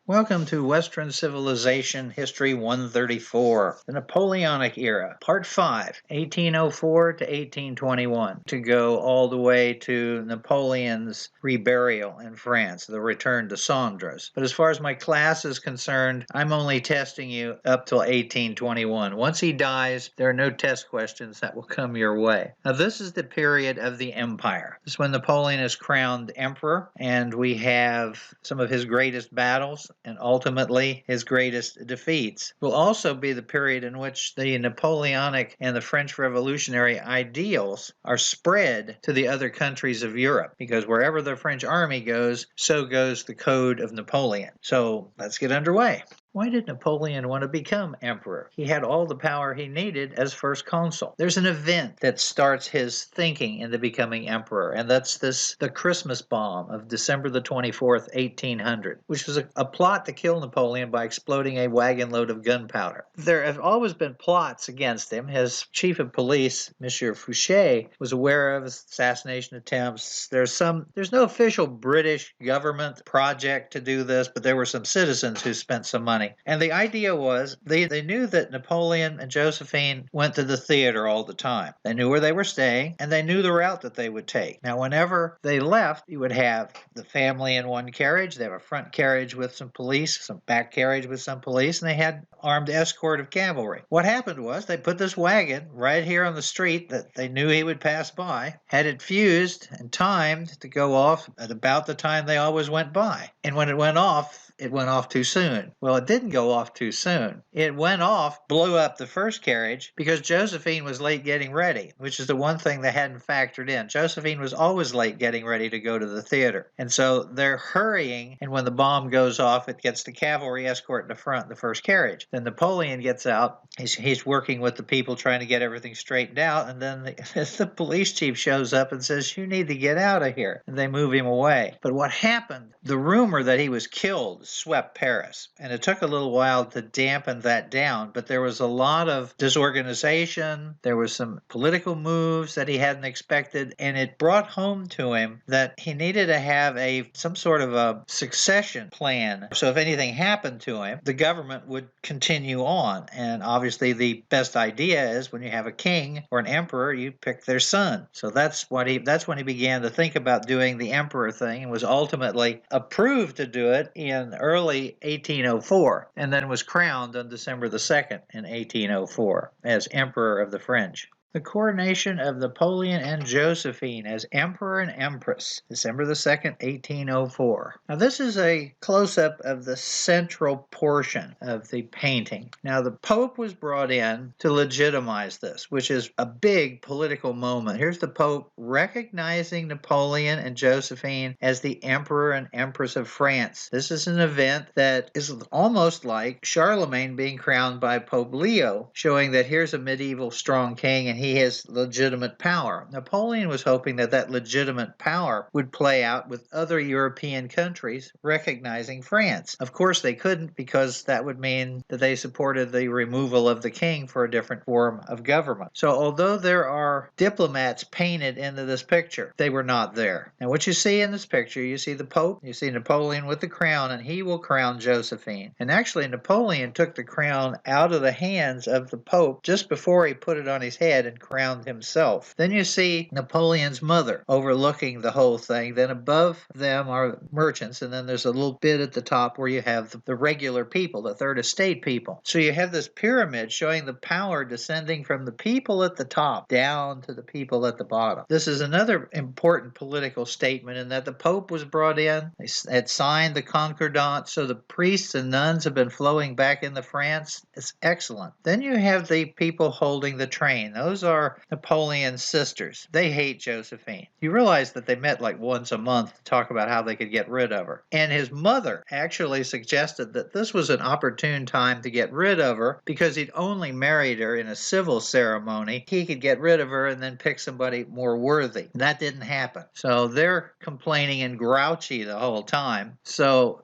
Welcome to Western Civilization History 134, the Napoleonic Era, Part 5, 1804 to 1821, to go all the way to Napoleon's reburial in France, the Retour Des Cendres. But as far as my class is concerned, I'm only testing you up till 1821. Once he dies, there are no test questions that will come your way. Now, this is the period of the Empire. This is when Napoleon is crowned emperor, and we have some of his greatest battles and ultimately his greatest defeats. Will also be the period in which the Napoleonic and the French revolutionary ideals are spread to the other countries of Europe, because wherever the French army goes, so goes the code of Napoleon. So let's get underway. Why did Napoleon want to become emperor? He had all the power he needed as first consul. There's an event that starts his thinking into becoming emperor, and that's the Christmas bomb of December the 24th, 1800, which was a plot to kill Napoleon by exploding a wagon load of gunpowder. There have always been plots against him. His chief of police, Monsieur Fouché, was aware of assassination attempts. There's no official British government project to do this, but there were some citizens who spent some money. And the idea was they knew that Napoleon and Josephine went to the theater all the time. They knew where they were staying, and they knew the route that they would take. Now, whenever they left, you would have the family in one carriage. They have a front carriage with some police, some back carriage with some police, and they had armed escort of cavalry. What happened was they put this wagon right here on the street that they knew he would pass by, had it fused and timed to go off at about the time they always went by. And when it went off too soon. Well, it didn't go off too soon. It went off, blew up the first carriage because Josephine was late getting ready, which is the one thing they hadn't factored in. Josephine was always late getting ready to go to the theater. And so they're hurrying, and when the bomb goes off, it gets the cavalry escort in the front, the first carriage. Then Napoleon gets out. He's working with the people trying to get everything straightened out, and then the police chief shows up and says, "You need to get out of here." And they move him away. But what happened? The rumor that he was killed swept Paris, and it took a little while to dampen that down, but there was a lot of disorganization. There was some political moves that he hadn't expected, and it brought home to him that he needed to have some sort of a succession plan. So if anything happened to him, the government would continue on. And obviously the best idea is when you have a king or an emperor, you pick their son. So that's when he began to think about doing the emperor thing, and was ultimately approved to do it in early 1804, and then was crowned on December the 2nd in 1804 as Emperor of the French. The coronation of Napoleon and Josephine as Emperor and Empress, December the 2nd, 1804. Now, this is a close-up of the central portion of the painting. Now, the Pope was brought in to legitimize this, which is a big political moment. Here's the Pope recognizing Napoleon and Josephine as the Emperor and Empress of France. This is an event that is almost like Charlemagne being crowned by Pope Leo, showing that here's a medieval strong king and he has legitimate power. Napoleon was hoping that legitimate power would play out with other European countries recognizing France. Of course, they couldn't, because that would mean that they supported the removal of the king for a different form of government. So although there are diplomats painted into this picture, they were not there. And what you see in this picture, you see the Pope, you see Napoleon with the crown, and he will crown Josephine. And actually, Napoleon took the crown out of the hands of the Pope just before he put it on his head and crowned himself. Then you see Napoleon's mother overlooking the whole thing. Then above them are merchants, and then there's a little bit at the top where you have the regular people, the third estate people. So you have this pyramid showing the power descending from the people at the top down to the people at the bottom. This is another important political statement in that the Pope was brought in. They had signed the Concordat, so the priests and nuns have been flowing back into France. It's excellent. Then you have the people holding the train. Those are Napoleon's sisters. They hate Josephine. You realize that they met like once a month to talk about how they could get rid of her. And his mother actually suggested that this was an opportune time to get rid of her because he'd only married her in a civil ceremony. He could get rid of her and then pick somebody more worthy. That didn't happen. So they're complaining and grouchy the whole time. So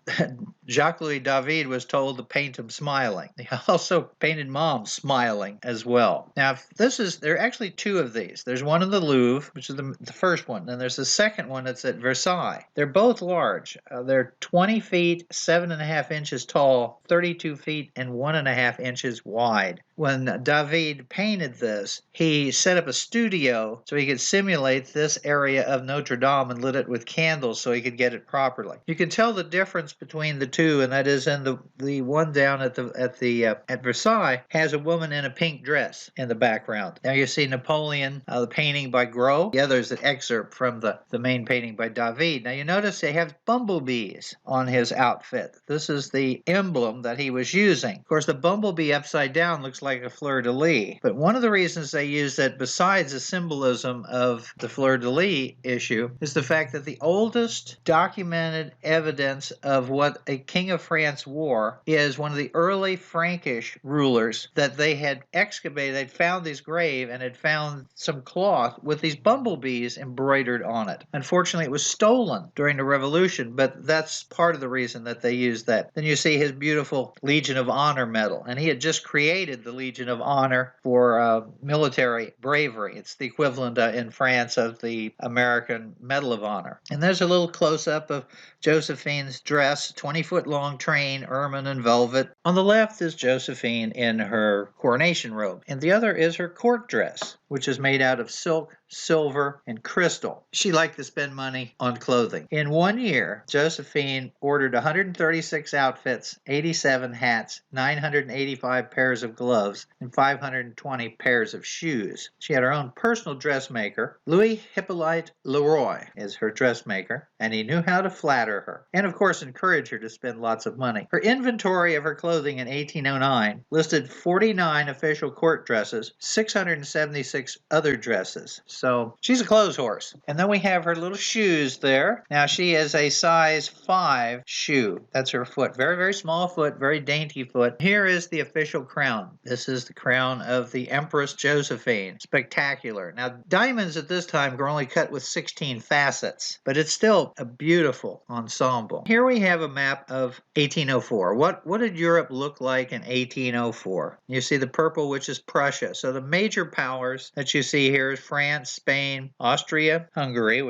Jacques-Louis David was told to paint him smiling. He also painted Mom smiling as well. Now, this is there are actually two of these. There's one in the Louvre, which is the first one, and there's the second one that's at Versailles. They're both large. They're 20 feet, 7.5 inches tall, 32 feet, and 1.5 inches wide. When David painted this, he set up a studio so he could simulate this area of Notre Dame and lit it with candles so he could get it properly. You can tell the difference between the two, and that is in the one down at Versailles has a woman in a pink dress in the background. Now you see Napoleon, the painting by Gros. The other is an excerpt from the main painting by David. Now you notice they have bumblebees on his outfit. This is the emblem that he was using. Of course, the bumblebee upside down looks like a fleur-de-lis. But one of the reasons they use that, besides the symbolism of the fleur-de-lis issue, is the fact that the oldest documented evidence of what a king of France wore is one of the early Frankish rulers that they had excavated. They'd found this grave and had found some cloth with these bumblebees embroidered on it. Unfortunately, it was stolen during the Revolution, but that's part of the reason that they used that. Then you see his beautiful Legion of Honor medal, and he had just created the Legion of Honor for military bravery. It's the equivalent in France of the American Medal of Honor. And there's a little close-up of Josephine's dress, 20-foot long train, ermine and velvet. On the left is Josephine in her coronation robe, and the other is her court dress, which is made out of silk, silver, and crystal. She liked to spend money on clothing. In 1 year, Josephine ordered 136 outfits, 87 hats, 985 pairs of gloves, and 520 pairs of shoes. She had her own personal dressmaker. Louis Hippolyte Leroy is her dressmaker, and he knew how to flatter her, and of course encourage her to spend lots of money. Her inventory of her clothing in 1809 listed 49 official court dresses, 676 other dresses. So she's a clothes horse. And then we have her little shoes there. Now she is a size 5 shoe. That's her foot. Very, very small foot, very dainty foot. Here is the official crown. This is the crown of the Empress Josephine. Spectacular. Now diamonds at this time were only cut with 16 facets, but it's still a beautiful ensemble. Here we have a map of 1804. What did Europe look like in 1804? You see the purple, which is Prussia. So the major powers that you see here is France, Spain, Austria, Hungary,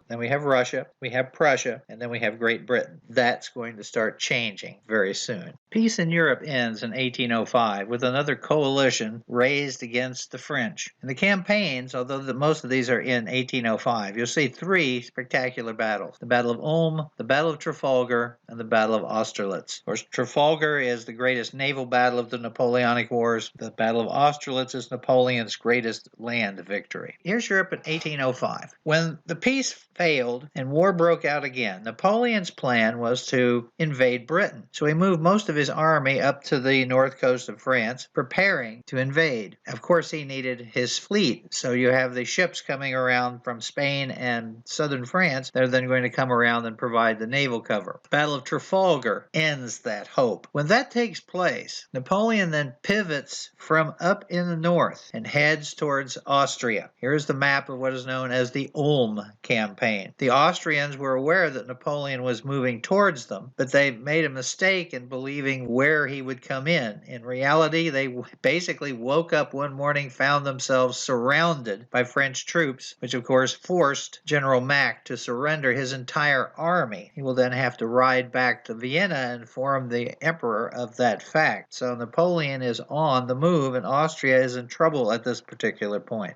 then we have Russia, we have Prussia, and then we have Great Britain. That's going to start changing very soon. Peace in Europe ends in 1805 with another coalition raised against the French. In the campaigns, although most of these are in 1805, you'll see 3 spectacular battles. The Battle of Ulm, the Battle of Trafalgar, and the Battle of Austerlitz. Of course, Trafalgar is the greatest naval battle of the Napoleonic Wars. The Battle of Austerlitz is Napoleon's greatest land victory. Here's Europe in 1805. When the peace failed and war broke out again, Napoleon's plan was to invade Britain. So he moved most of his army up to the north coast of France, preparing to invade. Of course, he needed his fleet. So you have the ships coming around from Spain and southern France. They're then going to come around and provide the naval cover. The Battle of Trafalgar ends that hope. When that takes place, Napoleon then pivots from up in the north and heads towards Austria. Here's the map of what is known as the Ulm campaign. The Austrians were aware that Napoleon was moving towards them, but they made a mistake in believing where he would come in. In reality, they basically woke up one morning, found themselves surrounded by French troops, which of course forced General Mack to surrender his entire army. He will then have to ride back to Vienna and inform the emperor of that fact. So Napoleon is on the move, and Austria is in trouble at this particular point.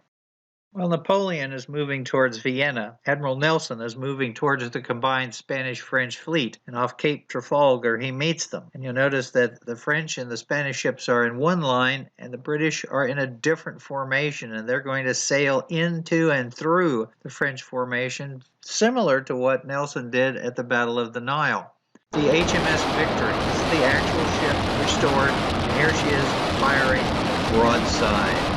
While Napoleon is moving towards Vienna, Admiral Nelson is moving towards the combined Spanish-French fleet, and off Cape Trafalgar he meets them. And you'll notice that the French and the Spanish ships are in one line, and the British are in a different formation, and they're going to sail into and through the French formation, similar to what Nelson did at the Battle of the Nile. The HMS Victory is the actual ship restored, and here she is firing broadside.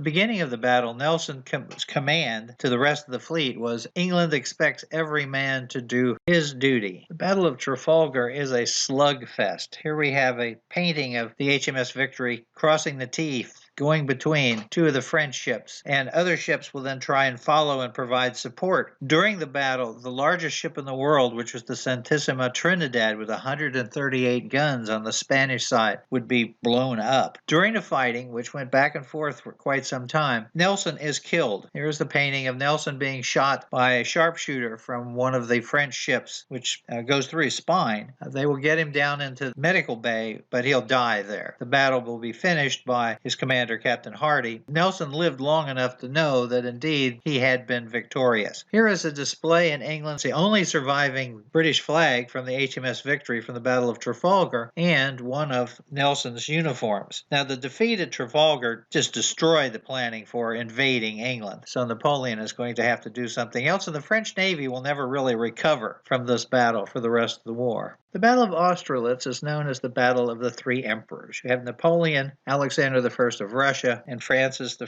beginning of the battle, Nelson's command to the rest of the fleet was, "England expects every man to do his duty." The Battle of Trafalgar is a slugfest. Here we have a painting of the HMS Victory crossing the Tees, going between two of the French ships, and other ships will then try and follow and provide support. During the battle, the largest ship in the world, which was the Santissima Trinidad with 138 guns on the Spanish side, would be blown up. During the fighting, which went back and forth for quite some time, Nelson is killed. Here's the painting of Nelson being shot by a sharpshooter from one of the French ships, which goes through his spine. They will get him down into medical bay, but he'll die there. The battle will be finished by his commander, Captain Hardy. Nelson lived long enough to know that indeed he had been victorious. Here is a display in England, the only surviving British flag from the HMS Victory from the Battle of Trafalgar, and one of Nelson's uniforms. Now, the defeat at Trafalgar just destroyed the planning for invading England, so Napoleon is going to have to do something else, and the French Navy will never really recover from this battle for the rest of the war. The Battle of Austerlitz is known as the Battle of the Three Emperors. You have Napoleon, Alexander I of Russia, and Francis I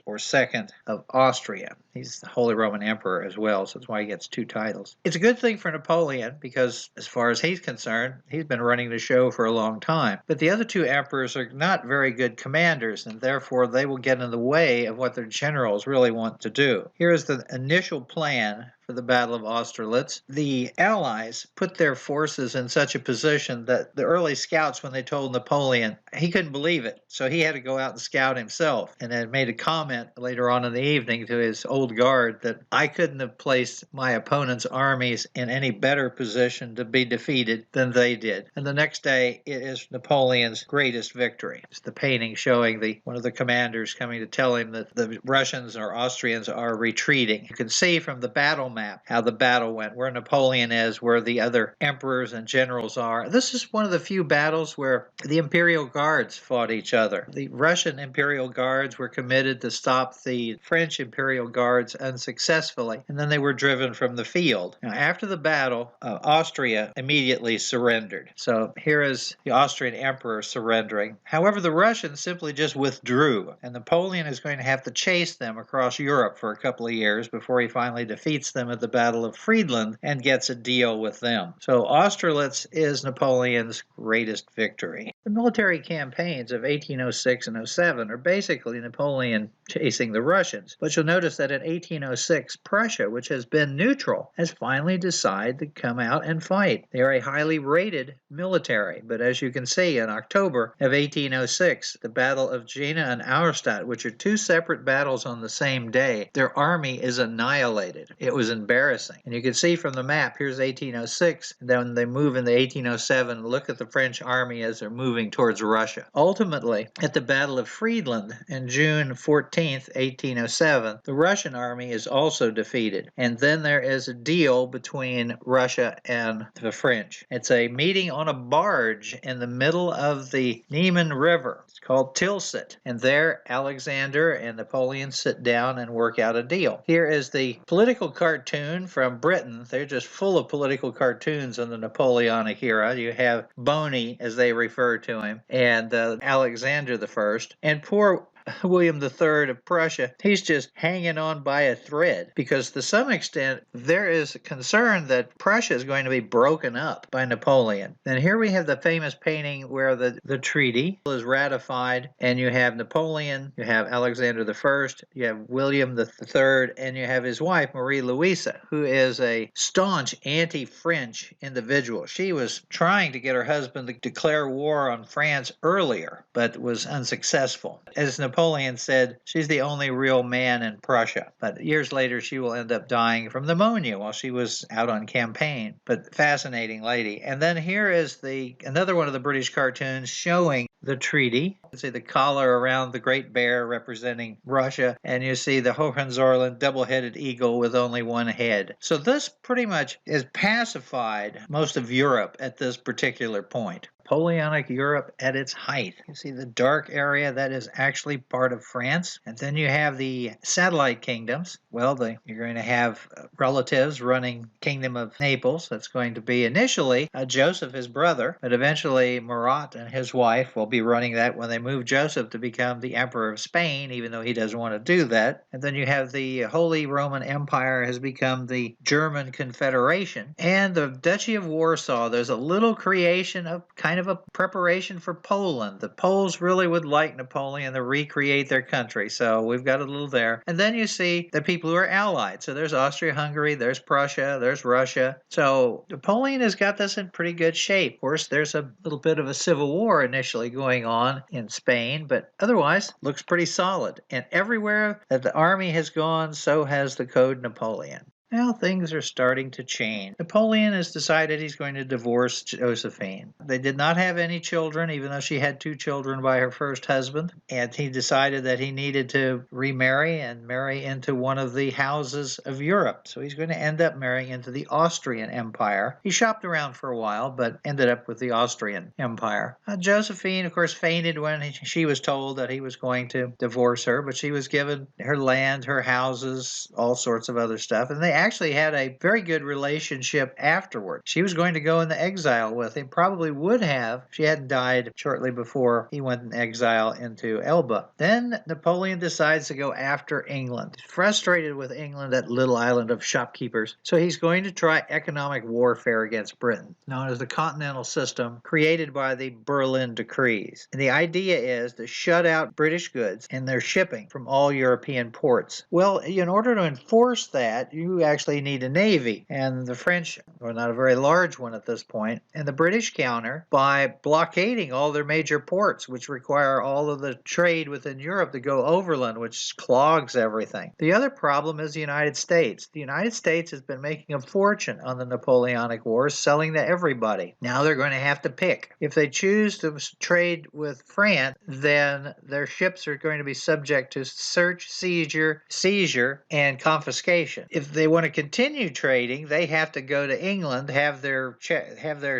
or II of Austria. He's the Holy Roman Emperor as well, so that's why he gets two titles. It's a good thing for Napoleon because, as far as he's concerned, he's been running the show for a long time. But the other two emperors are not very good commanders, and therefore they will get in the way of what their generals really want to do. Here is the initial plan for the Battle of Austerlitz. The Allies put their forces in such a position that the early scouts, when they told Napoleon, he couldn't believe it. So he had to go out and scout himself, and had made a comment later on in the evening to his old guard that I couldn't have placed my opponent's armies in any better position to be defeated than they did. And the next day, it is Napoleon's greatest victory. It's the painting showing one of the commanders coming to tell him that the Russians or Austrians are retreating. You can see from the battle map how the battle went, where Napoleon is, where the other emperors and generals are. This is one of the few battles where the Imperial Guards fought each other. The Russian Imperial Guards were committed to stop the French Imperial Guards unsuccessfully, and then they were driven from the field. Now, after the battle, Austria immediately surrendered. So here is the Austrian emperor surrendering. However, the Russians simply just withdrew, and Napoleon is going to have to chase them across Europe for a couple of years before he finally defeats them at the Battle of Friedland and gets a deal with them. So Austerlitz is Napoleon's greatest victory. The military campaigns of 1806 and 07 are basically Napoleon chasing the Russians. But you'll notice that in 1806, Prussia, which has been neutral, has finally decided to come out and fight. They are a highly rated military, but as you can see, in October of 1806, the Battle of Jena and Auerstadt, which are two separate battles on the same day, their army is annihilated. It was embarrassing. And you can see from the map, here's 1806, and then they move into 1807. Look at the French army as they're moving towards Russia. Ultimately, at the Battle of Friedland in June 14th, 1807, the Russian army is also defeated. And then there is a deal between Russia and the French. It's a meeting on a barge in the middle of the Niemen River. It's called Tilsit. And there, Alexander and Napoleon sit down and work out a deal. Here is the political cartoon from Britain. They're just full of political cartoons in the Napoleonic era. You have Boney, as they refer to him, and Alexander I. And poor William III of Prussia, he's just hanging on by a thread because to some extent there is a concern that Prussia is going to be broken up by Napoleon. And here we have the famous painting where the treaty is ratified, and you have Napoleon, you have Alexander I, you have William III, and you have his wife Marie Louisa, who is a staunch anti-French individual. She was trying to get her husband to declare war on France earlier, but was unsuccessful. As Napoleon said, she's the only real man in Prussia. But years later, she will end up dying from pneumonia while she was out on campaign. But fascinating lady. And then here is another one of the British cartoons showing the treaty. You see the collar around the Great Bear representing Russia, and you see the Hohenzollern double-headed eagle with only one head. So this pretty much has pacified most of Europe at this particular point. Napoleonic Europe at its height. You see the dark area that is actually part of France. And then you have the satellite kingdoms. Well, you're going to have relatives running Kingdom of Naples. That's going to be initially Joseph, his brother, but eventually Murat and his wife will be running that when they move Joseph to become the Emperor of Spain, even though he doesn't want to do that. And then you have the Holy Roman Empire has become the German Confederation. And the Duchy of Warsaw, there's a little creation of kind of a preparation for Poland. The Poles really would like Napoleon to recreate their country, so we've got a little there. And then you see the people who are allied. So there's Austria-Hungary, there's Prussia, there's Russia. So Napoleon has got this in pretty good shape. Of course, there's a little bit of a civil war initially going on in Spain, but otherwise looks pretty solid. And everywhere that the army has gone, so has the Code Napoleon. Now things are starting to change. Napoleon has decided he's going to divorce Josephine. They did not have any children, even though she had 2 children by her first husband. And he decided that he needed to remarry and marry into one of the houses of Europe. So he's going to end up marrying into the Austrian Empire. He shopped around for a while, but ended up with the Austrian Empire. Josephine, of course, fainted when she was told that he was going to divorce her, but she was given her land, her houses, all sorts of other stuff. And they actually had a very good relationship afterward. She was going to go into exile with him, probably would have if she hadn't died shortly before he went in exile into Elba. Then Napoleon decides to go after England. He's frustrated with England, that little island of shopkeepers. So he's going to try economic warfare against Britain, known as the Continental System, created by the Berlin Decrees. And the idea is to shut out British goods and their shipping from all European ports. Well, in order to enforce that, you actually need a navy, and the French are not a very large one at this point, and the British counter by blockading all their major ports, which require all of the trade within Europe to go overland, which clogs everything. The other problem is the United States. The United States has been making a fortune on the Napoleonic Wars, selling to everybody. Now they're going to have to pick. If they choose to trade with France, then their ships are going to be subject to search, seizure, and confiscation. If they want to continue trading, they have to go to England, have their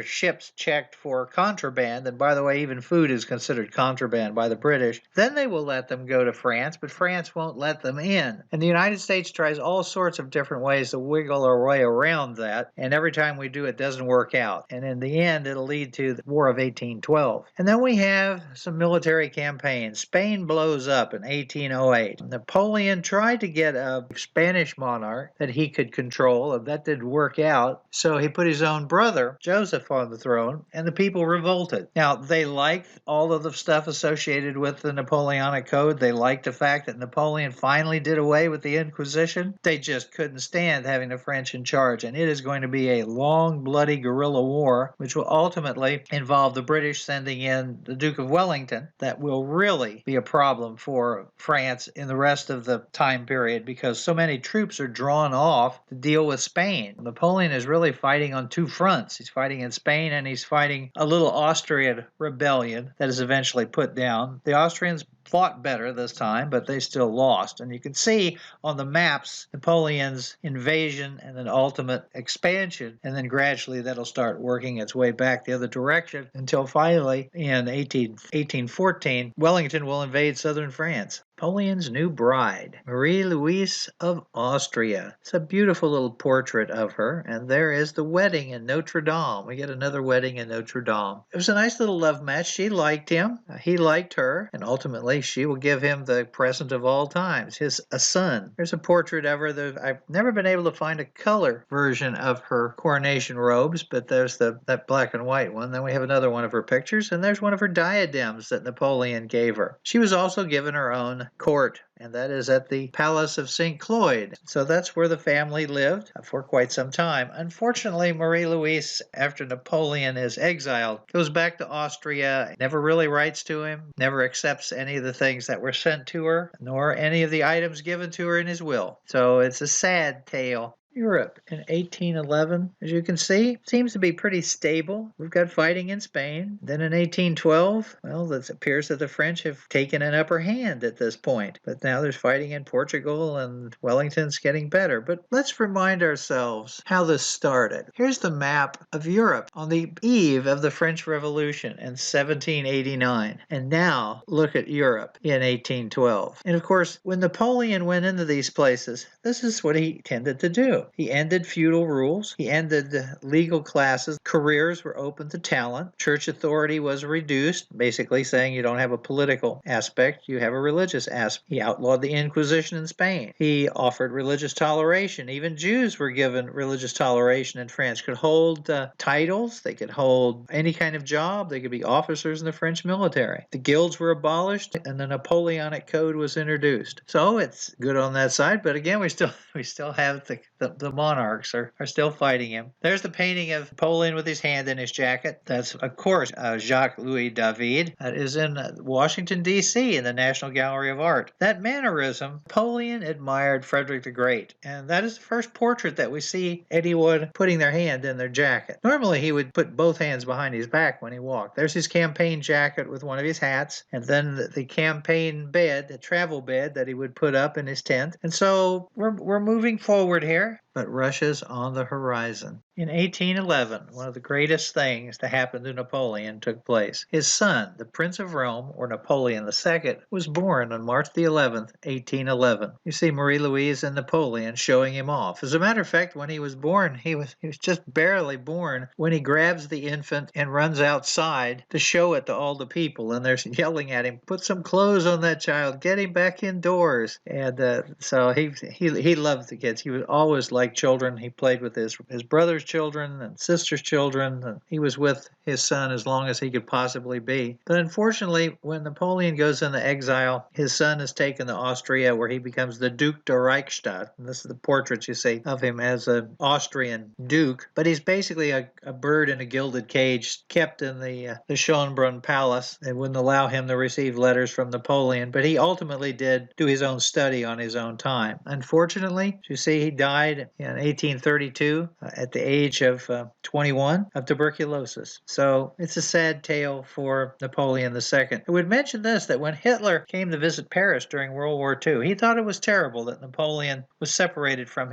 ships checked for contraband. And by the way, even food is considered contraband by the British. Then they will let them go to France, but France won't let them in. And the United States tries all sorts of different ways to wiggle our way around that. And every time we do, it doesn't work out. And in the end, it'll lead to the War of 1812. And then we have some military campaigns. Spain blows up in 1808. Napoleon tried to get a Spanish monarch that he could control, and that didn't work out. So he put his own brother, Joseph, on the throne, and the people revolted. Now, they liked all of the stuff associated with the Napoleonic Code. They liked the fact that Napoleon finally did away with the Inquisition. They just couldn't stand having the French in charge, and it is going to be a long, bloody guerrilla war, which will ultimately involve the British sending in the Duke of Wellington. That will really be a problem for France in the rest of the time period, because so many troops are drawn off to deal with Spain. Napoleon is really fighting on 2 fronts. He's fighting in Spain, and he's fighting a little Austrian rebellion that is eventually put down. The Austrians fought better this time, but they still lost. And you can see on the maps Napoleon's invasion and then ultimate expansion, and then gradually that'll start working its way back the other direction until finally in 1814 Wellington will invade southern France. Napoleon's new bride, Marie-Louise of Austria. It's a beautiful little portrait of her, and there is the wedding in Notre Dame. We get another wedding in Notre Dame. It was a nice little love match. She liked him, he liked her, and ultimately she will give him the present of all times, a son. There's a portrait of her. I've never been able to find a color version of her coronation robes, but there's that black and white one. Then we have another one of her pictures, and there's one of her diadems that Napoleon gave her. She was also given her own court, and that is at the Palace of St. Cloyd. So that's where the family lived for quite some time. Unfortunately, Marie-Louise, after Napoleon is exiled, goes back to Austria, never really writes to him, never accepts any of the things that were sent to her, nor any of the items given to her in his will. So it's a sad tale. Europe in 1811, as you can see, seems to be pretty stable. We've got fighting in Spain. Then in 1812, well, it appears that the French have taken an upper hand at this point. But now there's fighting in Portugal, and Wellington's getting better. But let's remind ourselves how this started. Here's the map of Europe on the eve of the French Revolution in 1789. And now look at Europe in 1812. And of course, when Napoleon went into these places, this is what he tended to do. He ended feudal rules. He ended legal classes. Careers were open to talent. Church authority was reduced, basically saying you don't have a political aspect, you have a religious aspect. He outlawed the Inquisition in Spain. He offered religious toleration. Even Jews were given religious toleration in France, could hold titles, they could hold any kind of job, they could be officers in the French military. The guilds were abolished, and the Napoleonic Code was introduced. So it's good on that side, but again, we still have the monarchs are still fighting him. There's the painting of Napoleon with his hand in his jacket. That's, of course, Jacques-Louis David. That is in Washington, D.C., in the National Gallery of Art. That mannerism, Napoleon admired Frederick the Great, and that is the first portrait that we see anyone putting their hand in their jacket. Normally, he would put both hands behind his back when he walked. There's his campaign jacket with one of his hats, and then the campaign bed, the travel bed that he would put up in his tent. And so we're moving forward here, but Russia's on the horizon. In 1811, one of the greatest things to happen to Napoleon took place. His son, the Prince of Rome, or Napoleon II, was born on March the 11th, 1811. You see Marie-Louise and Napoleon showing him off. As a matter of fact, when he was born, he was just barely born when he grabs the infant and runs outside to show it to all the people, and they're yelling at him, "Put some clothes on that child, get him back indoors." And so he loved the kids. He was always like children. He played with his brother's children and sister's children, and he was with his son as long as he could possibly be. But unfortunately, when Napoleon goes into exile, his son is taken to Austria, where he becomes the Duke de Reichstadt. And this is the portraits you see of him as an Austrian duke. But he's basically a bird in a gilded cage, kept in the Schönbrunn Palace. They wouldn't allow him to receive letters from Napoleon, but he ultimately did do his own study on his own time. Unfortunately, you see, he died in 1832 at the age of 21 of tuberculosis. So it's a sad tale for Napoleon II. I would mention this, that when Hitler came to visit Paris during World War II, he thought it was terrible that Napoleon was separated from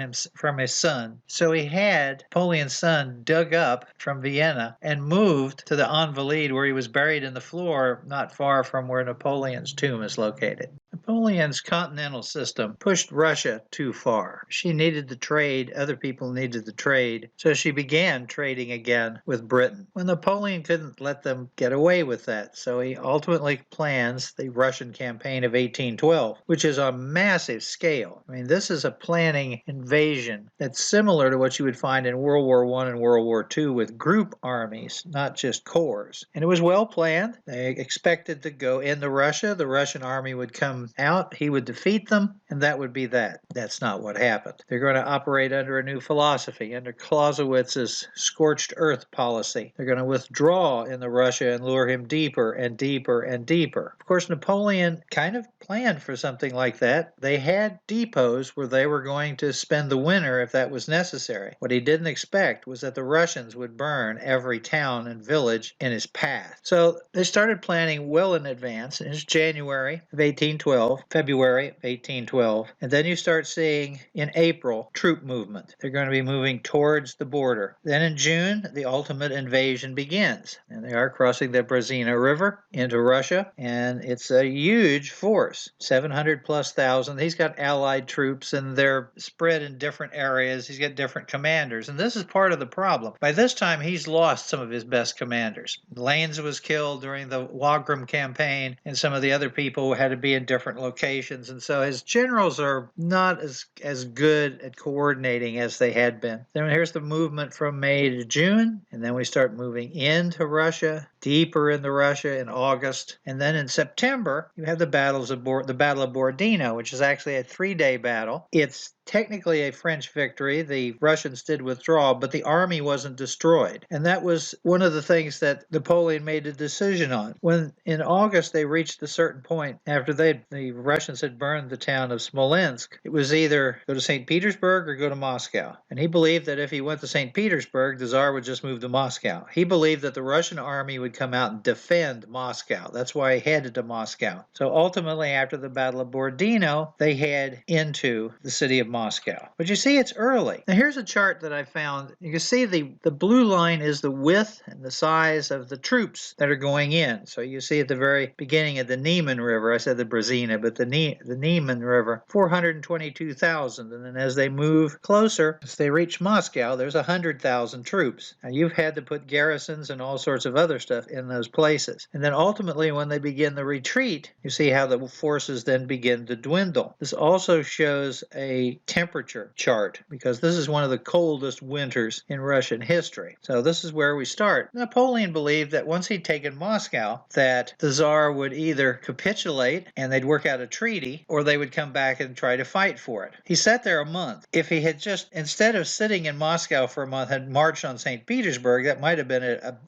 his son. So he had Napoleon's son dug up from Vienna and moved to the Invalides, where he was buried in the floor not far from where Napoleon's tomb is located. Napoleon's continental system pushed Russia too far. She needed the trade, other people needed the trade, so she began trading again with Britain. Well, Napoleon couldn't let them get away with that, so he ultimately plans the Russian campaign of 1812, which is on a massive scale. I mean, this is a planning invasion that's similar to what you would find in World War I and World War II with group armies, not just corps. And it was well planned. They expected to go into Russia. The Russian army would come out, he would defeat them, and that would be that. That's not what happened. They're going to operate under a new philosophy, under Clausewitz's scorched earth policy. They're going to withdraw into Russia and lure him deeper and deeper and deeper. Of course, Napoleon kind of planned for something like that. They had depots where they were going to spend the winter if that was necessary. What he didn't expect was that the Russians would burn every town and village in his path. So they started planning well in advance. It's January of 1812. February 1812, and then you start seeing in April troop movement. They're going to be moving towards the border. Then in June, the ultimate invasion begins, and they are crossing the Brezina River into Russia, and it's a huge force, 700,000+. He's got allied troops, and they're spread in different areas. He's got different commanders, and this is part of the problem. By this time, he's lost some of his best commanders. Lanes was killed during the Wagram campaign, and some of the other people had to be in different locations, and so his generals are not as good at coordinating as they had been. Then here's the movement from May to June, and then we start moving into Russia, deeper into Russia in August, and then in September you have the Battle of Borodino, which is actually a 3-day battle. It's technically a French victory. The Russians did withdraw, but the army wasn't destroyed. And that was one of the things that Napoleon made a decision on. When in August they reached a certain point after they had the Russians had burned the town of Smolensk, it was either go to St. Petersburg or go to Moscow. And he believed that if he went to St. Petersburg, the Tsar would just move to Moscow. He believed that the Russian army would come out and defend Moscow. That's why he headed to Moscow. So ultimately, after the Battle of Borodino, they head into the city of Moscow. But you see, it's early. Now here's a chart that I found. You can see the blue line is the width and the size of the troops that are going in. So you see at the very beginning of the Niemen River, I said the Brazina, but the Niemen River, 422,000. And then as they move closer, as they reach Moscow, there's 100,000 troops. Now you've had to put garrisons and all sorts of other stuff in those places. And then ultimately, when they begin the retreat, you see how the forces then begin to dwindle. This also shows a temperature chart because this is one of the coldest winters in Russian history. So this is where we start. Napoleon believed that once he'd taken Moscow, that the Tsar would either capitulate and they'd work out a treaty, or they would come back and try to fight for it. He sat there a month. If he had just, instead of sitting in Moscow for a month, had marched on St. Petersburg, that might have been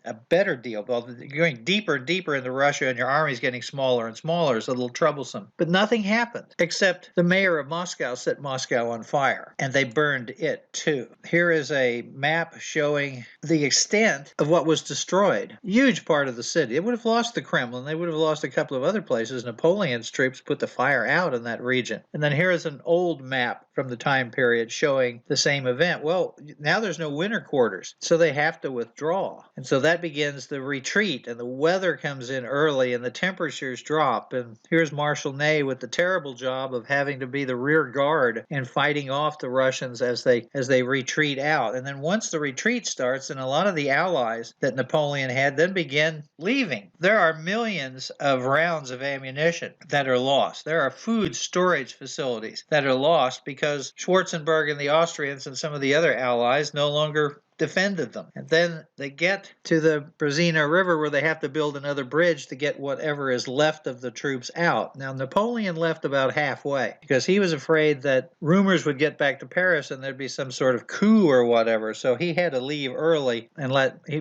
a better deal. Well, going deeper and deeper into Russia and your army's getting smaller and smaller is a little troublesome. But nothing happened, except the mayor of Moscow set Moscow on fire, and they burned it too. Here is a map showing the extent of what was destroyed. Huge part of the city. They would have lost the Kremlin. They would have lost a couple of other places. Napoleon's troops put the fire out in that region. And then here is an old map from the time period showing the same event. Well, now there's no winter quarters, so they have to withdraw. And so that begins the retreat, and the weather comes in early, and the temperatures drop. And here's Marshal Ney with the terrible job of having to be the rear guard and fighting off the Russians as they retreat out. And then once the retreat starts, and a lot of the allies that Napoleon had then begin leaving. There are millions of rounds of ammunition that are lost. There are food storage facilities that are lost because Schwarzenberg and the Austrians and some of the other allies no longer defended them. And then they get to the Brazina River where they have to build another bridge to get whatever is left of the troops out. Now, Napoleon left about halfway because he was afraid that rumors would get back to Paris and there'd be some sort of coup or whatever. So he had to leave early and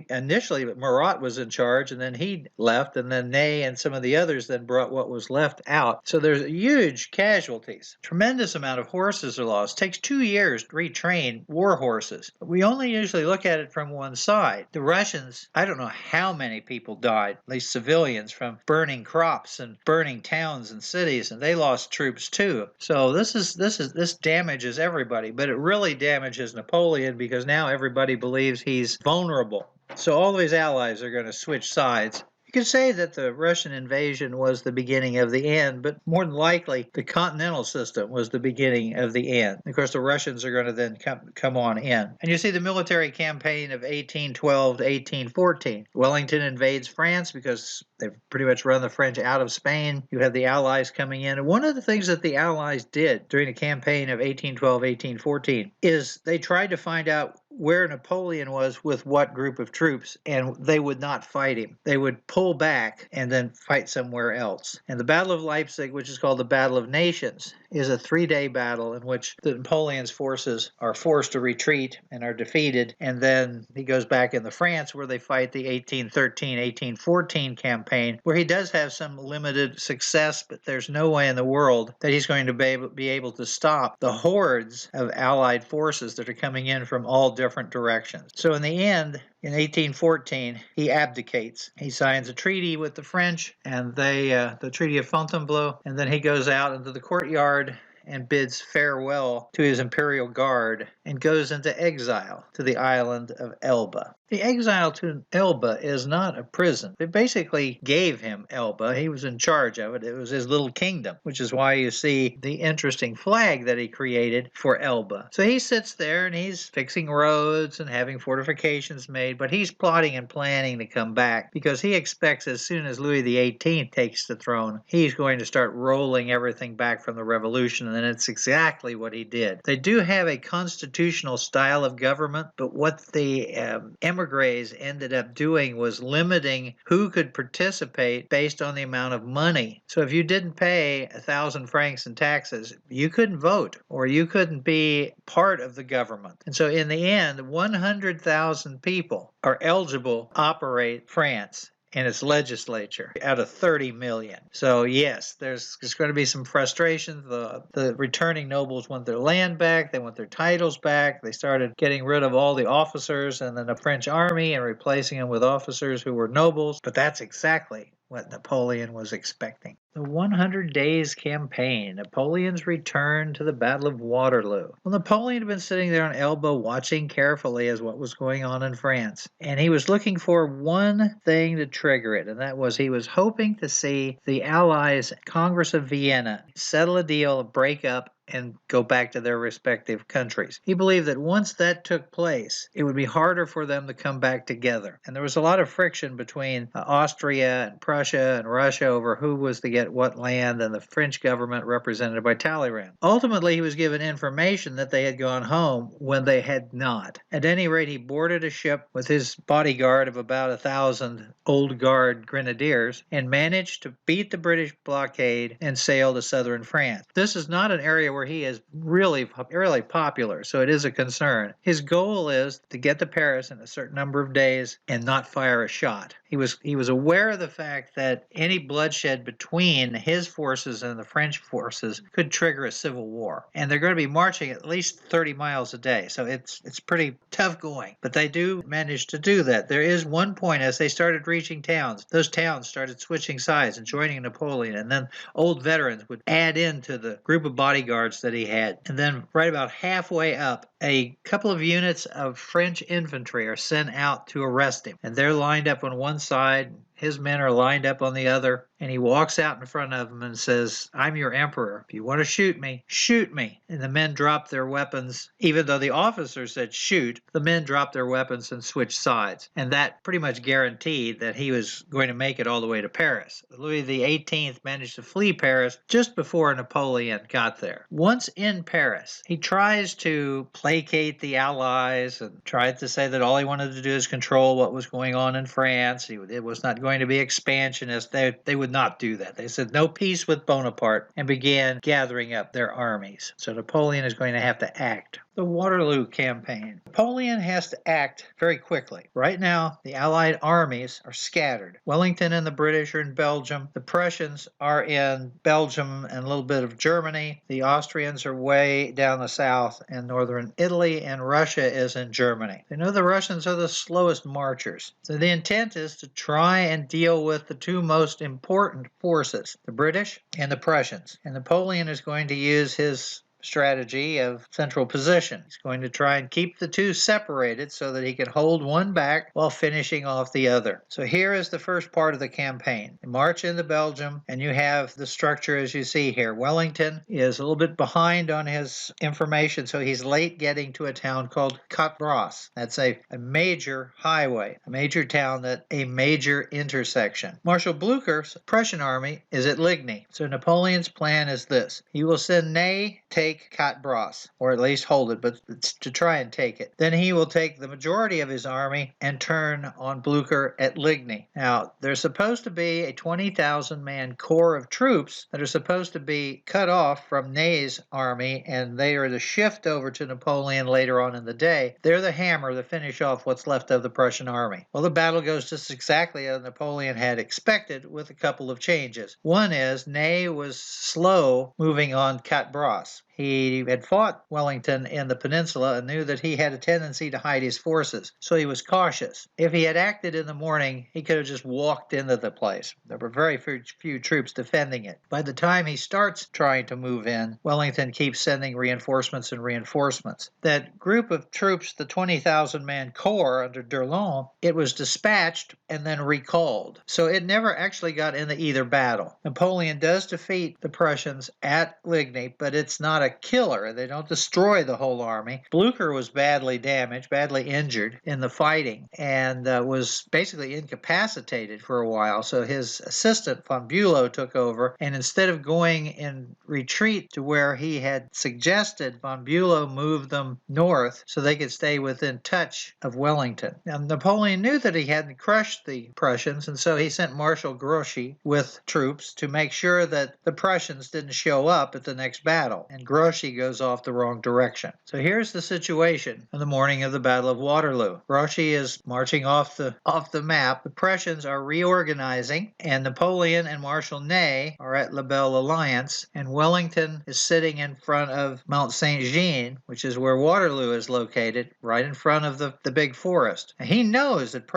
initially Murat was in charge, and then he left, and then Ney and some of the others then brought what was left out. So there's huge casualties. Tremendous amount of horses are lost. It takes 2 years to retrain war horses. We only usually look at it from one side. The Russians, I don't know how many people died, at least civilians, from burning crops and burning towns and cities, and they lost troops too. So this damages everybody, but it really damages Napoleon because now everybody believes he's vulnerable. So all of his allies are going to switch sides. You could say that the Russian invasion was the beginning of the end, but more than likely the continental system was the beginning of the end. Of course, the Russians are going to then come on in. And you see the military campaign of 1812 to 1814. Wellington invades France because they've pretty much run the French out of Spain. You have the Allies coming in. And one of the things that the Allies did during the campaign of 1812, 1814 is they tried to find out where Napoleon was with what group of troops, and they would not fight him. They would pull back and then fight somewhere else. And the Battle of Leipzig, which is called the Battle of Nations, is a 3-day battle in which the Napoleon's forces are forced to retreat and are defeated, and then he goes back into France where they fight the 1813-1814 campaign, where he does have some limited success, but there's no way in the world that he's going to be able to stop the hordes of Allied forces that are coming in from all different directions. So in the end, in 1814, he abdicates. He signs a treaty with the French, and the Treaty of Fontainebleau, and then he goes out into the courtyard and bids farewell to his imperial guard and goes into exile to the island of Elba. The exile to Elba is not a prison. They basically gave him Elba. He was in charge of it. It was his little kingdom, which is why you see the interesting flag that he created for Elba. So he sits there and he's fixing roads and having fortifications made, but he's plotting and planning to come back because he expects as soon as Louis XVIII takes the throne, he's going to start rolling everything back from the revolution, and it's exactly what he did. They do have a constitutional style of government, but what the emigres ended up doing was limiting who could participate based on the amount of money. So if you didn't pay 1,000 francs in taxes, you couldn't vote or you couldn't be part of the government. And so in the end, 100,000 people are eligible to operate France. in its legislature out of 30 million. So yes, there's going to be some frustration. The returning nobles want their land back. They want their titles back. They started getting rid of all the officers and then the French army and replacing them with officers who were nobles. But that's exactly what Napoleon was expecting. The 100 Days Campaign, Napoleon's return to the Battle of Waterloo. Well, Napoleon had been sitting there on Elba watching carefully as what was going on in France. And he was looking for one thing to trigger it, and that was he was hoping to see the Allies, Congress of Vienna, settle a deal, break up, and go back to their respective countries. He believed that once that took place, it would be harder for them to come back together. And there was a lot of friction between Austria and Prussia and Russia over who was to get what land, and the French government represented by Talleyrand. Ultimately, he was given information that they had gone home when they had not. At any rate, he boarded a ship with his bodyguard of about 1,000 old guard grenadiers and managed to beat the British blockade and sail to southern France. This is not an area where he is really popular, so it is a concern. His goal is to get to Paris in a certain number of days and not fire a shot. He was aware of the fact that any bloodshed between his forces and the French forces could trigger a civil war. And they're going to be marching at least 30 miles a day, so it's pretty tough going. But they do manage to do that. There is one point as they started reaching towns, those towns started switching sides and joining Napoleon, and then old veterans would add into the group of bodyguards that he had. And then right about halfway up, a couple of units of French infantry are sent out to arrest him. And they're lined up on one side, his men are lined up on the other, and he walks out in front of them and says, "I'm your emperor. If you want to shoot me, shoot me." And the men dropped their weapons. Even though the officer said shoot, the men dropped their weapons and switched sides. And that pretty much guaranteed that he was going to make it all the way to Paris. Louis XVIII managed to flee Paris just before Napoleon got there. Once in Paris, he tries to placate the Allies and tried to say that all he wanted to do is control what was going on in France. It was not going to be expansionist. They would not do that. They said no peace with Bonaparte and began gathering up their armies. So Napoleon is going to have to act. The Waterloo campaign. Napoleon has to act very quickly. Right now, the Allied armies are scattered. Wellington and the British are in Belgium. The Prussians are in Belgium and a little bit of Germany. The Austrians are way down the south in northern Italy, and Russia is in Germany. They know the Russians are the slowest marchers. So the intent is to try and deal with the two most important forces, the British and the Prussians. And Napoleon is going to use his strategy of central position. He's going to try and keep the two separated so that he can hold one back while finishing off the other. So here is the first part of the campaign. You march into Belgium, and you have the structure as you see here. Wellington is a little bit behind on his information, so he's late getting to a town called Quatre-Bras. That's a major highway, a major town, a major intersection. Marshal Blucher's Prussian army is at Ligny. So Napoleon's plan is this. He will send Ney take Quatre-Bras, or at least hold it, but to try and take it. Then he will take the majority of his army and turn on Blucher at Ligny. Now, there's supposed to be a 20,000-man corps of troops that are supposed to be cut off from Ney's army, and they are to shift over to Napoleon later on in the day. They're the hammer to finish off what's left of the Prussian army. Well, the battle goes just exactly as Napoleon had expected, with a couple of changes. One is Ney was slow moving on Quatre-Bras. He had fought Wellington in the peninsula and knew that he had a tendency to hide his forces, so he was cautious. If he had acted in the morning, he could have just walked into the place. There were very few troops defending it. By the time he starts trying to move in, Wellington keeps sending reinforcements and reinforcements. That group of troops, the 20,000-man corps under D'Erlon, it was dispatched and then recalled. So it never actually got into either battle. Napoleon does defeat the Prussians at Ligny, but it's not a killer. They don't destroy the whole army. Blucher was badly damaged, badly injured in the fighting, and was basically incapacitated for a while. So his assistant, von Bülow, took over, and instead of going in retreat to where he had suggested, von Bülow moved them north so they could stay within touch of Wellington. Now, Napoleon knew that he hadn't crushed the Prussians, and so he sent Marshal Grouchy with troops to make sure that the Prussians didn't show up at the next battle. And Grouchy goes off the wrong direction. So here's the situation on the morning of the Battle of Waterloo. Grouchy is marching off the map. The Prussians are reorganizing, and Napoleon and Marshal Ney are at La Belle Alliance, and Wellington is sitting in front of Mount St. Jean, which is where Waterloo is located, right in front of the big forest. And he knows that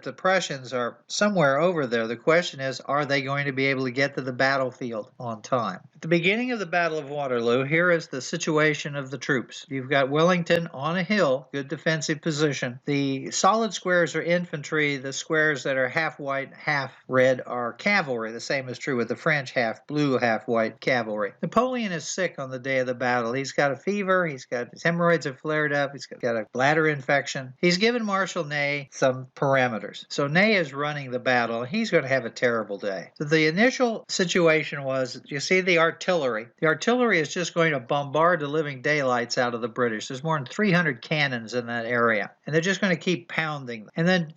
the Prussians are somewhere over there. The question is, are they going to be able to get to the battlefield on time? At the beginning of the Battle of Waterloo, here is the situation of the troops. You've got Wellington on a hill, good defensive position. The solid squares are infantry. The squares that are half white, half red are cavalry. The same is true with the French half blue, half white cavalry. Napoleon is sick on the day of the battle. He's got a fever. His hemorrhoids have flared up. He's got a bladder infection. He's given Marshal Ney some parameters. So Ney is running the battle. He's going to have a terrible day. So the initial situation was, you see the artillery. The artillery is just going to bombard the living daylights out of the British. There's more than 300 cannons in that area, and they're just going to keep pounding. And then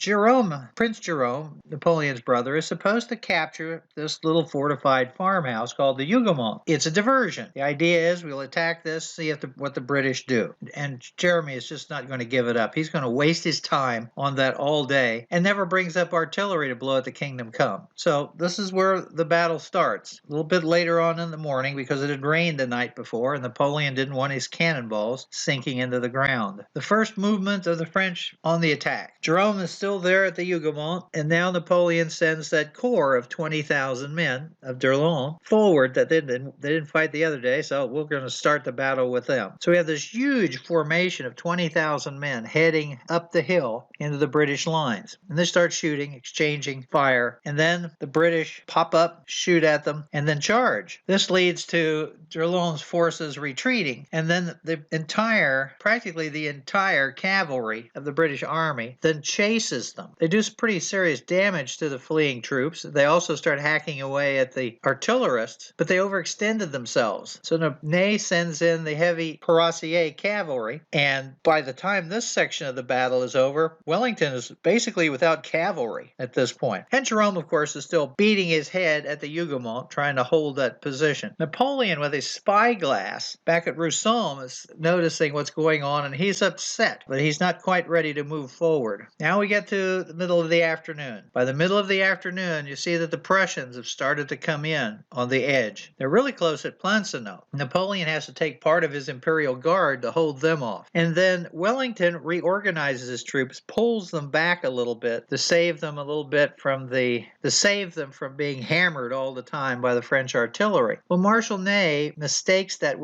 Prince Jerome, Napoleon's brother, is supposed to capture this little fortified farmhouse called the Hougoumont. It's a diversion. The idea is we'll attack this, see what the British do. And Jeremy is just not going to give it up. He's going to waste his time on that all day and never brings up artillery to blow at the kingdom come. So this is where the battle starts. A little bit later on in the morning, because it had rained the night before, and Napoleon didn't want his cannonballs sinking into the ground. The first movement of the French on the attack. Jerome is still there at the Hougoumont, and now Napoleon sends that corps of 20,000 men of D'Erlon forward that they didn't fight the other day, so we're going to start the battle with them. So we have this huge formation of 20,000 men heading up the hill into the British lines. And they start shooting, exchanging fire, and then the British pop up, shoot at them, and then charge. This leads to D'Erlon's forces retreating, and then practically the entire cavalry of the British army then chases them. They do some pretty serious damage to the fleeing troops. They also start hacking away at the artillerists, but they overextended themselves. So Ney sends in the heavy cuirassier cavalry, and by the time this section of the battle is over, Wellington is basically without cavalry at this point. And Jerome, of course, is still beating his head at the Hougoumont, trying to hold that position. Napoleon, with his spyglass back at Rousseau, is noticing what's going on, and he's upset, but he's not quite ready to move forward. Now we get to the middle of the afternoon. By the middle of the afternoon, you see that the Prussians have started to come in on the edge. They're really close at Plancenoit. Napoleon has to take part of his Imperial Guard to hold them off. And then Wellington reorganizes his troops, pulls them back a little bit to save them a little bit from being hammered all the time by the French artillery. Well, Marshal Ney mistakes that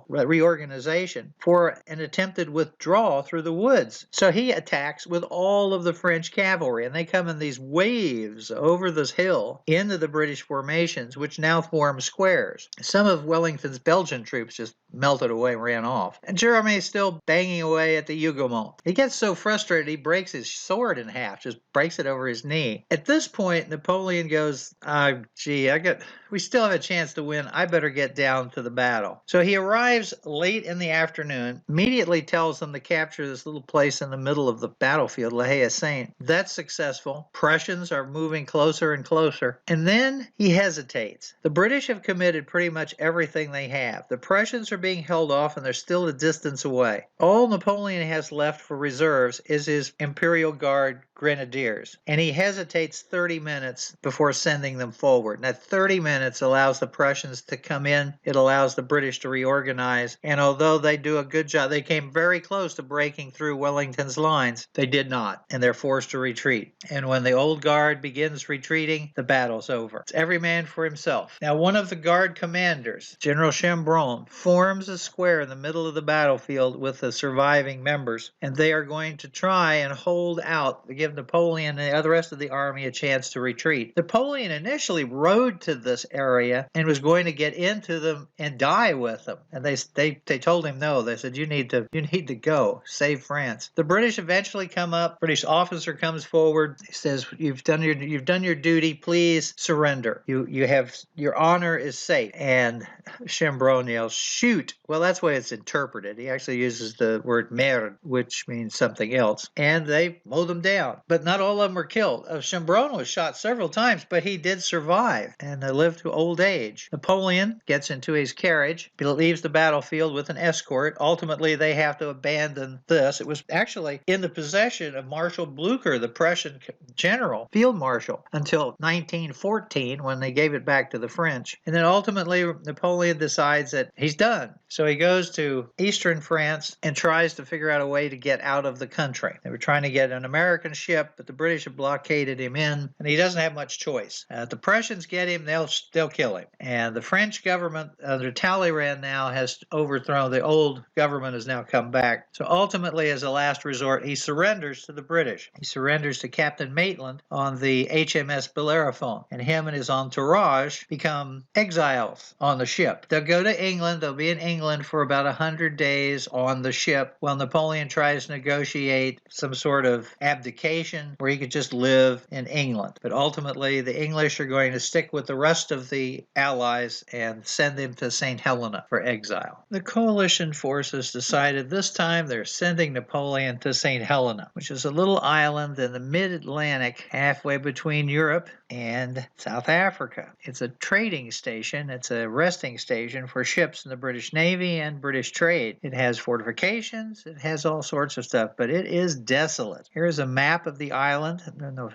reorganization for an attempted withdrawal through the woods. So he attacks with all of the French cavalry, and they come in these waves over this hill into the British formations, which now form squares. Some of Wellington's Belgian troops just melted away and ran off. And Jeremy is still banging away at the Hougoumont. He gets so frustrated he breaks his sword in half, just breaks it over his knee. At this point, Napoleon goes, we still have a chance to win. I better get down to the battle. So he arrives late in the afternoon, immediately tells them to capture this little place in the middle of the battlefield, La Haye-Sainte. That's successful. Prussians are moving closer and closer. And then he hesitates. The British have committed pretty much everything they have. The Prussians are being held off, and they're still a distance away. All Napoleon has left for reserves is his Imperial Guard grenadiers, and he hesitates 30 minutes before sending them forward. And that 30 minutes allows the Prussians to come in. It allows the British to reorganize, and although they do a good job, they came very close to breaking through Wellington's lines. They did not, and they're forced to retreat. And when the old guard begins retreating, the battle's over. It's every man for himself. Now, one of the guard commanders, General Chambron, forms a square in the middle of the battlefield with the surviving members, and they are going to try and hold out to give Napoleon and the rest of the army a chance to retreat. Napoleon initially rode to this area and was going to get into them and die with them, and they told him no. They said, you need to go save France. The British eventually come up. British officer comes forward. He says, you've done your duty. Please surrender. Your honor is safe. And Chambron yells, shoot. Well, that's the way it's interpreted. He actually uses the word merde, which means something else. And they mow them down. but not all of them were killed. Schönbrunn was shot several times, but he did survive and lived to old age. Napoleon gets into his carriage, leaves the battlefield with an escort. Ultimately, they have to abandon this. It was actually in the possession of Marshal Blucher, the Prussian general, field marshal, until 1914 when they gave it back to the French. And then ultimately, Napoleon decides that he's done. So he goes to eastern France and tries to figure out a way to get out of the country. They were trying to get an American ship, but the British have blockaded him in, and he doesn't have much choice. If the Prussians get him, they'll kill him. And the French government under Talleyrand now has overthrown. The old government has now come back. So ultimately, as a last resort, he surrenders to the British. He surrenders to Captain Maitland on the HMS Bellerophon, and him and his entourage become exiles on the ship. They'll go to England. They'll be in England for about 100 days on the ship while Napoleon tries to negotiate some sort of abdication where he could just live in England. But ultimately, the English are going to stick with the rest of the Allies and send him to St Helena for exile. The coalition forces decided this time they're sending Napoleon to St Helena, which is a little island in the mid-Atlantic halfway between Europe and South Africa. It's a trading station. It's a resting station for ships in the British Navy and British trade. It has fortifications. It has all sorts of stuff, but it is desolate. Here's a map of the island.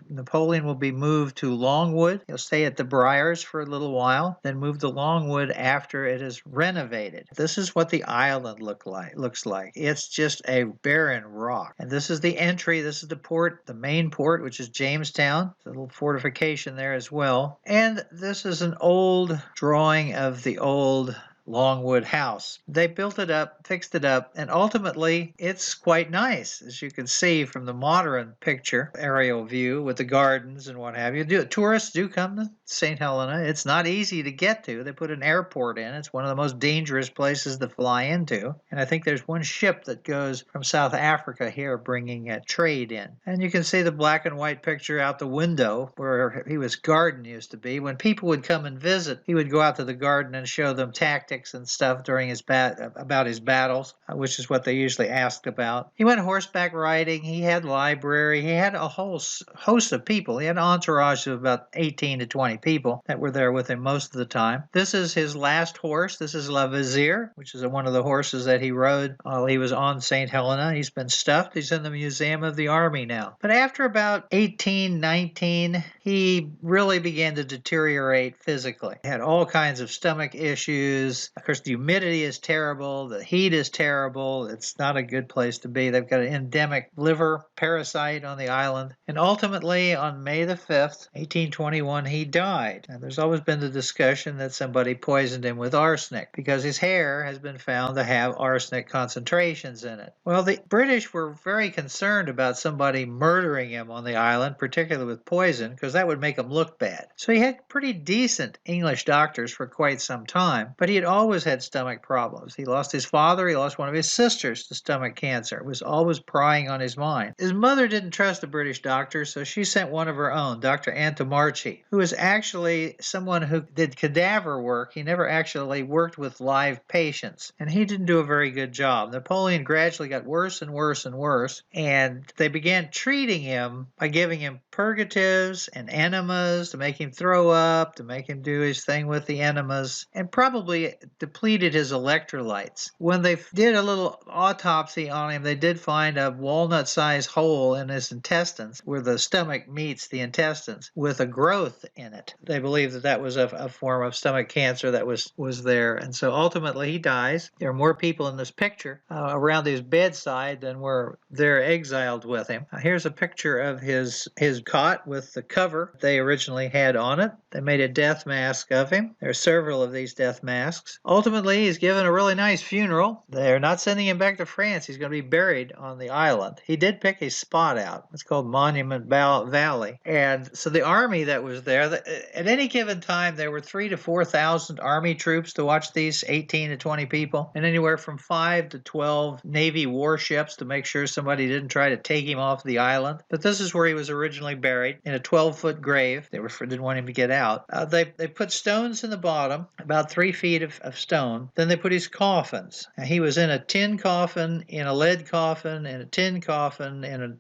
Napoleon will be moved to Longwood. He'll stay at the Briars for a little while, then move to Longwood after it is renovated. This is what the island looks like. It's just a barren rock. And this is the entry. This is the port, the main port, which is Jamestown. There's a little fortification there as well. And this is an old drawing of the old Longwood house. They built it up, fixed it up, and ultimately it's quite nice, as you can see from the modern picture, aerial view with the gardens and what have you. Tourists do come to St. Helena. It's not easy to get to. They put an airport in. It's one of the most dangerous places to fly into. And I think there's one ship that goes from South Africa here bringing a trade in. And you can see the black and white picture out the window where his garden used to be. When people would come and visit, he would go out to the garden and show them tactics and stuff during about his battles, which is what they usually asked about. He went horseback riding. He had library. He had a whole host of people. He had an entourage of about 18 to 20 people that were there with him most of the time. This is his last horse. This is La Vizier, which is one of the horses that he rode while he was on St. Helena. He's been stuffed. He's in the Museum of the Army now. But after about 1819, he really began to deteriorate physically. He had all kinds of stomach issues. Of course, the humidity is terrible. The heat is terrible. It's not a good place to be. They've got an endemic liver parasite on the island. And ultimately, on May the 5th, 1821, he died. And there's always been the discussion that somebody poisoned him with arsenic because his hair has been found to have arsenic concentrations in it. Well, the British were very concerned about somebody murdering him on the island, particularly with poison, because that would make him look bad. So he had pretty decent English doctors for quite some time, but he had always had stomach problems. He lost his father. He lost one of his sisters to stomach cancer. It was always prying on his mind. His mother didn't trust the British doctors, so she sent one of her own, Dr. Antomarchi, who was actually someone who did cadaver work. He never actually worked with live patients, and he didn't do a very good job. Napoleon gradually got worse and worse and worse, and they began treating him by giving him purgatives and enemas to make him throw up, to make him do his thing with the enemas, and probably depleted his electrolytes. When they did a little autopsy on him, they did find a walnut-sized hole in his intestines where the stomach meets the intestines with a growth in it. They believe that that was a form of stomach cancer that was there. And so ultimately he dies. There are more people in this picture around his bedside than were there exiled with him. Here's a picture of his cot with the cover they originally had on it. They made a death mask of him. There are several of these death masks. Ultimately, he's given a really nice funeral. They're not sending him back to France. He's going to be buried on the island. He did pick a spot out. It's called Monument Valley. And so the army that was there, at any given time, there were 3,000 to 4,000 army troops to watch these 18 to 20 people, and anywhere from 5 to 12 Navy warships to make sure somebody didn't try to take him off the island. But this is where he was originally buried, in a 12-foot grave. They didn't want him to get out. They put stones in the bottom, about 3 feet of of stone. Then they put his coffins. Now, he was in a tin coffin, in a lead coffin, in a tin coffin, and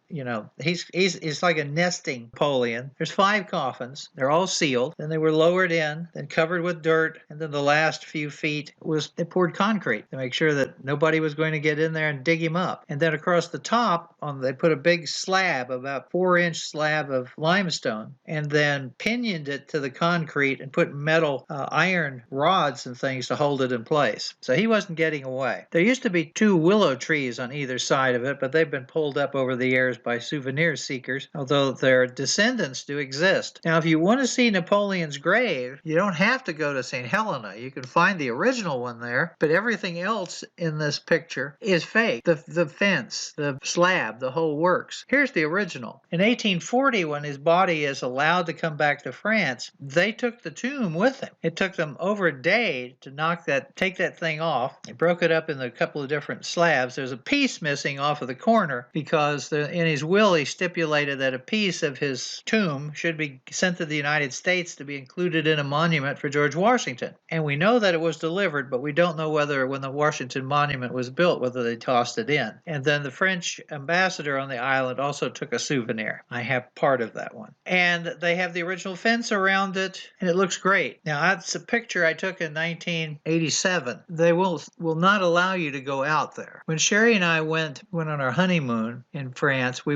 he's like a nesting Napoleon. There's 5 coffins. They're all sealed. Then they were lowered in, then covered with dirt, and then the last few feet they poured concrete to make sure that nobody was going to get in there and dig him up. And then across the top, they put a big slab, about 4-inch slab of limestone, and then pinioned it to the concrete and put metal iron rods and things to hold it in place. So he wasn't getting away. There used to be 2 willow trees on either side of it, but they've been pulled up over the years by souvenir seekers, although their descendants do exist. Now, if you want to see Napoleon's grave, you don't have to go to St Helena. You can find the original one there, but everything else in this picture is fake. The fence, the slab, the whole works. Here's the original. In 1840, when his body is allowed to come back to France, they took the tomb with him. It took them over a day to take that thing off. They broke it up in a couple of different slabs. There's a piece missing off of the corner because in his will he stipulated that a piece of his tomb should be sent to the United States to be included in a monument for George Washington. And we know that it was delivered, but we don't know whether when the Washington Monument was built, whether they tossed it in. And then the French ambassador on the island also took a souvenir. I have part of that one. And they have the original fence around it, and it looks great. Now, that's a picture I took in 1987. They will not allow you to go out there. When Sherry and I went on our honeymoon in France, we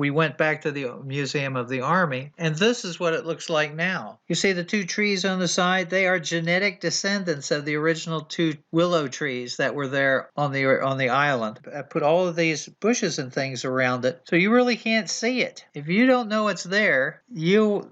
went back to the Museum of the Army, and this is what it looks like now. You see the 2 trees on the side? They are genetic descendants of the original 2 willow trees that were there on the island. I put all of these bushes and things around it, so you really can't see it. If you don't know it's there, you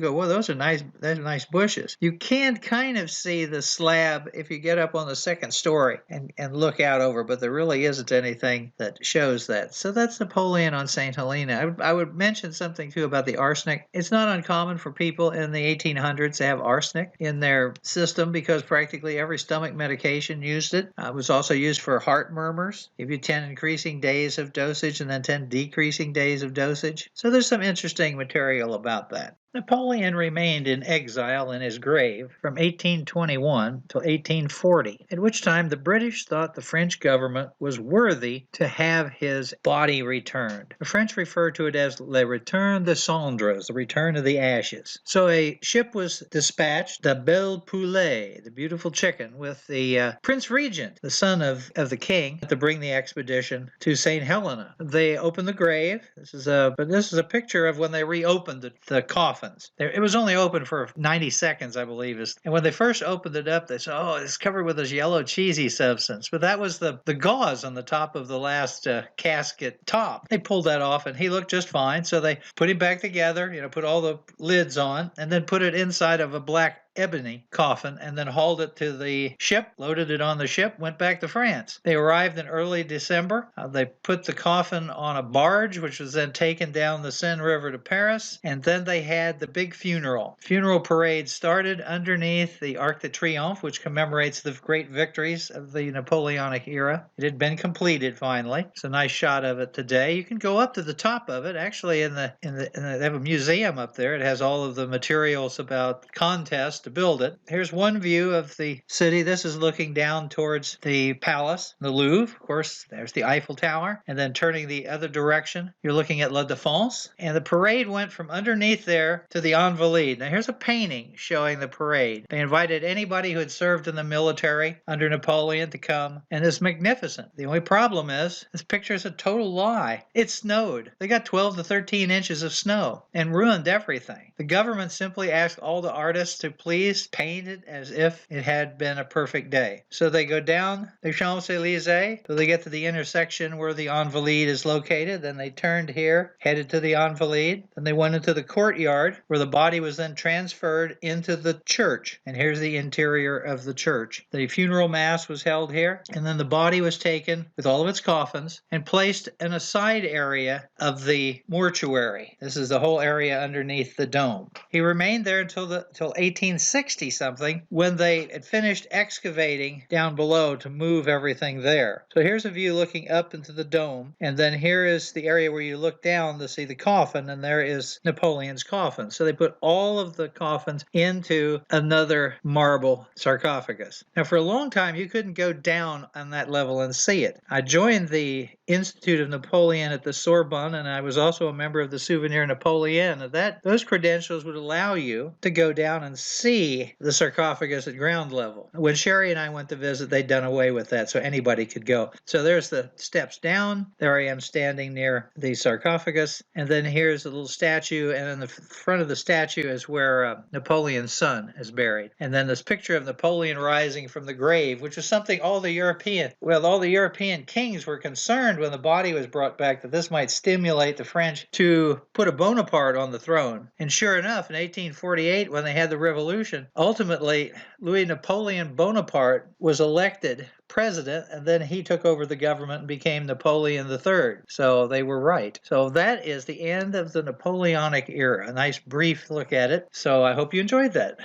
go, well, those are nice bushes. You can kind of see the slab if you get up on the 2nd story and look out over, but there really isn't anything that shows that. So that's Napoleon on St Helena. I would mention something too about the arsenic. It's not uncommon for people in the 1800s to have arsenic in their system because practically every stomach medication used it. It was also used for heart murmurs. Give you 10 increasing days of dosage and then 10 decreasing days of dosage. So there's some interesting material about that. Napoleon remained in exile in his grave from 1821 till 1840, at which time the British thought the French government was worthy to have his body returned. The French refer to it as Le Retour Des Cendres, the return of the ashes. So a ship was dispatched, the Belle Poulet, the beautiful chicken, with the Prince Regent, the son of the king, to bring the expedition to St Helena. They opened the grave. This is a picture of when they reopened the coffin. It was only open for 90 seconds, I believe. And when they first opened it up, they said, oh, it's covered with this yellow cheesy substance. But that was the gauze on the top of the last casket top. They pulled that off, and he looked just fine. So they put him back together, put all the lids on, and then put it inside of a black ebony coffin and then hauled it to the ship, loaded it on the ship, went back to France. They arrived in early December. They put the coffin on a barge, which was then taken down the Seine River to Paris, and then they had the big funeral. Funeral parade started underneath the Arc de Triomphe, which commemorates the great victories of the Napoleonic era. It had been completed finally. It's a nice shot of it today. You can go up to the top of it. Actually, they have a museum up there. It has all of the materials about contests to build it. Here's one view of the city. This is looking down towards the palace, the Louvre. Of course, there's the Eiffel Tower. And then turning the other direction, you're looking at La Défense. And the parade went from underneath there to the Invalides. Now, here's a painting showing the parade. They invited anybody who had served in the military under Napoleon to come, and it's magnificent. The only problem is, this picture is a total lie. It snowed. They got 12 to 13 inches of snow and ruined everything. The government simply asked all the artists to please paint it as if it had been a perfect day. So they go down the Champs-Élysées, so they get to the intersection where the Invalides is located. Then they turned here, headed to the Invalides. Then they went into the courtyard, where the body was then transferred into the church. And here's the interior of the church. The funeral mass was held here, and then the body was taken with all of its coffins and placed in a side area of the mortuary. This is the whole area underneath the dome. He remained there until 1860. 1860 something when they had finished excavating down below to move everything there. So here's a view looking up into the dome, and then here is the area where you look down to see the coffin, and there is Napoleon's coffin. So they put all of the coffins into another marble sarcophagus. Now for a long time you couldn't go down on that level and see it. I joined the Institute of Napoleon at the Sorbonne, and I was also a member of the Souvenir Napoleon. Those credentials would allow you to go down and see the sarcophagus at ground level. When Sherry and I went to visit, they'd done away with that, so anybody could go. So there's the steps down. There I am standing near the sarcophagus, and then here's a little statue, and in the front of the statue is where Napoleon's son is buried. And then this picture of Napoleon rising from the grave, which is something all the European kings were concerned when the body was brought back, that this might stimulate the French to put a Bonaparte on the throne. And sure enough, in 1848, when they had the revolution, ultimately Louis Napoleon Bonaparte was elected president, and then he took over the government and became Napoleon III. So they were right. So that is the end of the Napoleonic era. A nice brief look at it. So I hope you enjoyed that.